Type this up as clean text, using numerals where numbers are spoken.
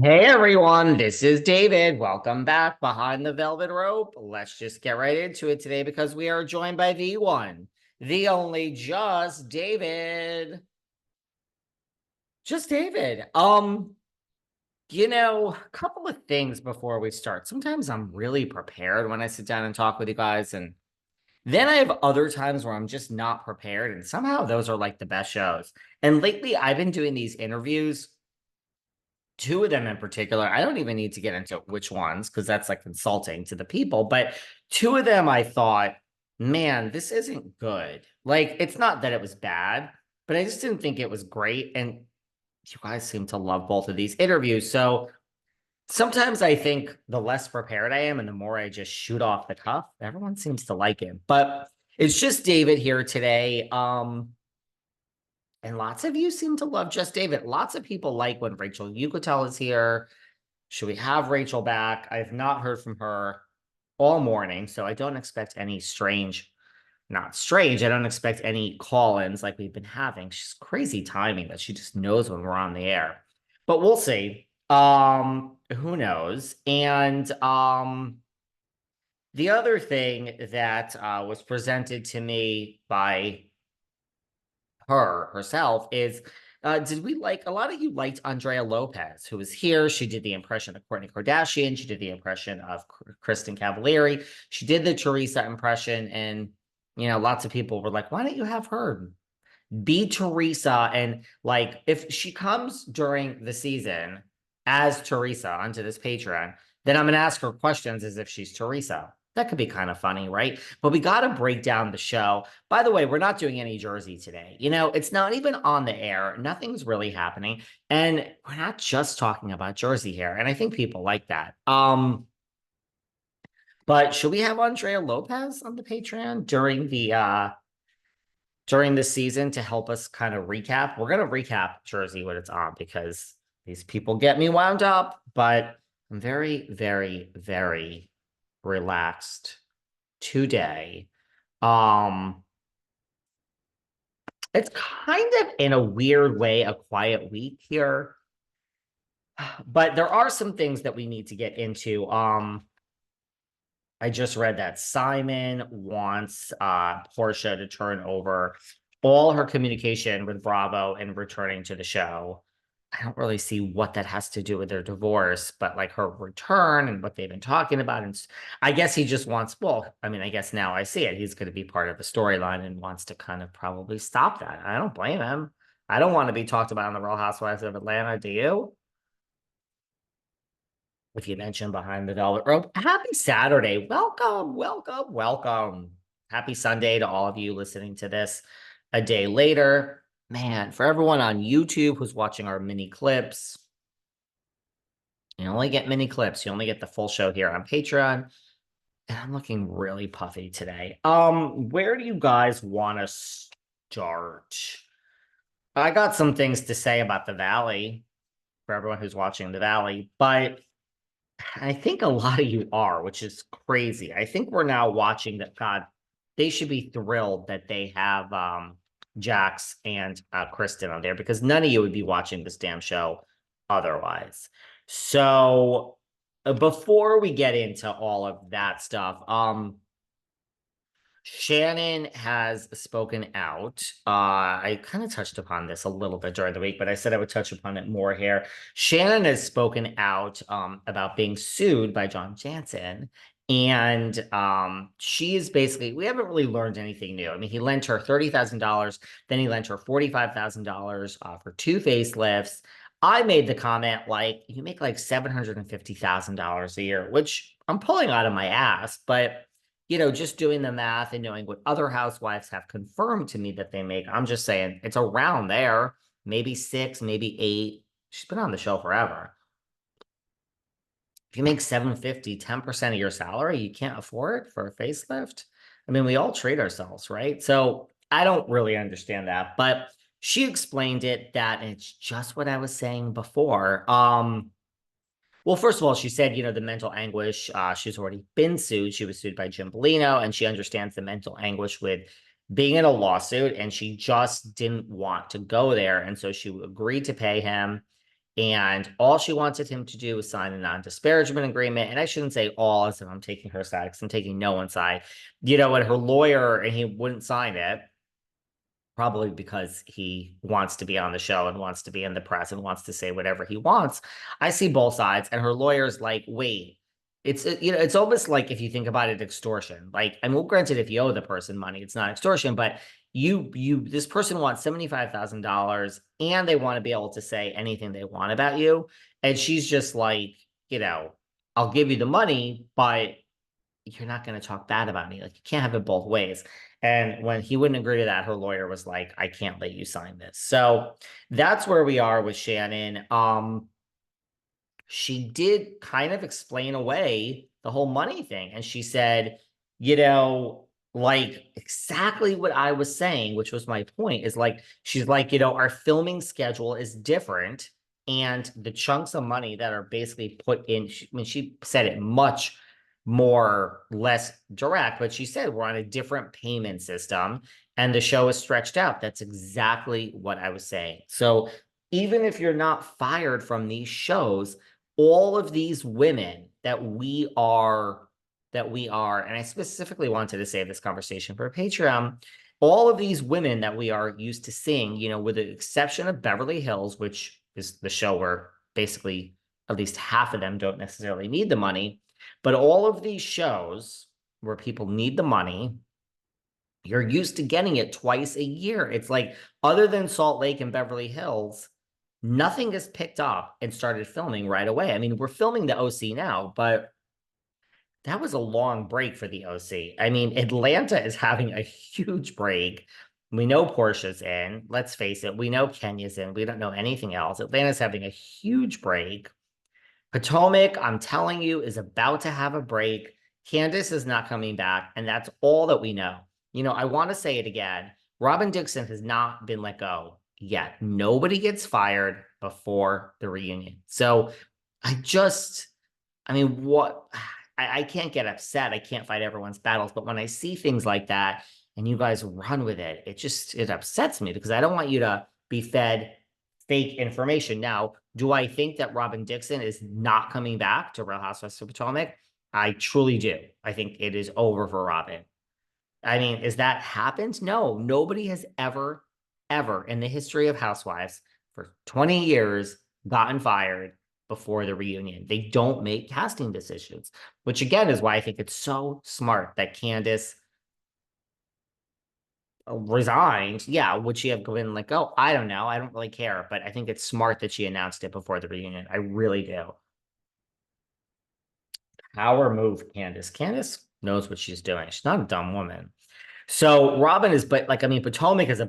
Hey everyone, this is David. Welcome back behind the velvet rope. Let's just get right into it today because we are joined by the one, the only, just David. Just David. A couple of things before we start. Sometimes I'm really prepared when I sit down and talk with you guys, and then I have other times where I'm just not prepared, and somehow those are like the best shows. And lately, I've been doing these interviews. Two of them in particular, I don't even need to get into which ones because that's like insulting to the people, but two of them I thought, man, this isn't good. Like, it's not that it was bad, but I just didn't think it was great. And you guys seem to love both of these interviews. So sometimes I think the less prepared I am and the more I just shoot off the cuff, everyone seems to like him. But it's just David here today. And lots of you seem to love Just David. Lots of people like when Rachel Yucatel is here. Should we have Rachel back? I have not heard from her all morning, so I don't expect any not strange. I don't expect any call-ins like we've been having. She's crazy timing that she just knows when we're on the air. But we'll see. Who knows? And the other thing that was presented to me by her herself is did we like a lot of you liked Andrea Lopez, who was here? She did the impression of Kourtney Kardashian. She did the impression of Kristen Cavallari. She did the Teresa impression. And, lots of people were like, why don't you have her be Teresa? And like, if she comes during the season as Teresa onto this Patreon, then I'm going to ask her questions as if she's Teresa. That could be kind of funny, right? But we got to break down the show. By the way, we're not doing any Jersey today. It's not even on the air. Nothing's really happening. And we're not just talking about Jersey here. And I think people like that. But should we have Andrea Lopez on the Patreon during this season to help us kind of recap? We're going to recap Jersey when it's on because these people get me wound up, but I'm very, very, very relaxed today. Um, it's kind of in a weird way a quiet week here, but there are some things that we need to get into. I just read that Simon wants Portia to turn over all her communication with Bravo and returning to the show. I don't really see what that has to do with their divorce, but like her return and what they've been talking about. And I guess he just wants, well, I mean, I guess now I see it. He's going to be part of the storyline and wants to kind of probably stop that. I don't blame him. I don't want to be talked about on the Real Housewives of Atlanta. Do you? If you mentioned behind the velvet rope, happy Saturday. Welcome, welcome, welcome. Happy Sunday to all of you listening to this a day later. Man, for everyone on YouTube who's watching our mini clips, you only get mini clips. You only get the full show here on Patreon. And I'm looking really puffy today. Where do you guys want to start? I got some things to say about the Valley for everyone who's watching the Valley, but I think a lot of you are, which is crazy. I think we're now watching that. God, they should be thrilled that they have Jax and Kristen on there because none of you would be watching this damn show otherwise. So before we get into all of that stuff, Shannon has spoken out. I kind of touched upon this a little bit during the week, but I said I would touch upon it more here. Shannon has spoken out about being sued by John Jansen. And she is basically, we haven't really learned anything new. I mean, he lent her $30,000, then he lent her $45,000 for two facelifts. I made the comment like, you make like $750,000 a year, which I'm pulling out of my ass, but just doing the math and knowing what other housewives have confirmed to me that they make, I'm just saying it's around there, maybe six, maybe eight. She's been on the show forever. If you make 750, 10% of your salary, you can't afford for a facelift. I mean, we all treat ourselves, right? So I don't really understand that, but she explained it that it's just what I was saying before. Well, first of all, she said, the mental anguish, she's already been sued. She was sued by Jim Bellino, and she understands the mental anguish with being in a lawsuit, and she just didn't want to go there. And so she agreed to pay him. And all she wanted him to do was sign a non-disparagement agreement. And I shouldn't say all as if I'm taking her side, because I'm taking no one's side. And her lawyer, and he wouldn't sign it, probably because he wants to be on the show and wants to be in the press and wants to say whatever he wants. I see both sides, and her lawyer's like, wait, it's almost like, if you think about it, extortion. Like, and well, granted, if you owe the person money, it's not extortion, but this person wants $75,000 and they want to be able to say anything they want about you. And she's just like, I'll give you the money, but you're not going to talk bad about me. Like, you can't have it both ways. And when he wouldn't agree to that, her lawyer was like, I can't let you sign this. So that's where we are with Shannon. She did kind of explain away the whole money thing. And she said, like exactly what I was saying, which was my point, is like, she's like, our filming schedule is different. And the chunks of money that are basically put in, she said it much more less direct, but she said we're on a different payment system and the show is stretched out. That's exactly what I was saying. So even if you're not fired from these shows, all of these women and I specifically wanted to save this conversation for Patreon, all of these women that we are used to seeing, with the exception of Beverly Hills, which is the show where basically at least half of them don't necessarily need the money, but all of these shows where people need the money, you're used to getting it twice a year. It's like, other than Salt Lake and Beverly Hills, nothing is picked up and started filming right away. I mean, we're filming the OC now, but that was a long break for the OC. I mean, Atlanta is having a huge break. We know Portia's in. Let's face it. We know Kenya's in. We don't know anything else. Atlanta's having a huge break. Potomac, I'm telling you, is about to have a break. Candace is not coming back, and that's all that we know. I want to say it again. Robin Dixon has not been let go yet. Nobody gets fired before the reunion. So what? I can't get upset. I can't fight everyone's battles. But when I see things like that and you guys run with it, it upsets me, because I don't want you to be fed fake information. Now, do I think that Robin Dixon is not coming back to Real Housewives of Potomac? I truly do. I think it is over for Robin. I mean, is that happened? No, nobody has ever in the history of Housewives for 20 years gotten fired before the reunion. They don't make casting decisions, which again is why I think it's so smart that Candace resigned. Yeah, would she have been like, oh, I don't know, I don't really care, but I think it's smart that she announced it before the reunion. I really do. Power move, Candace. Candace knows what she's doing. She's not a dumb woman. So Robin is, but like, I mean, Potomac is a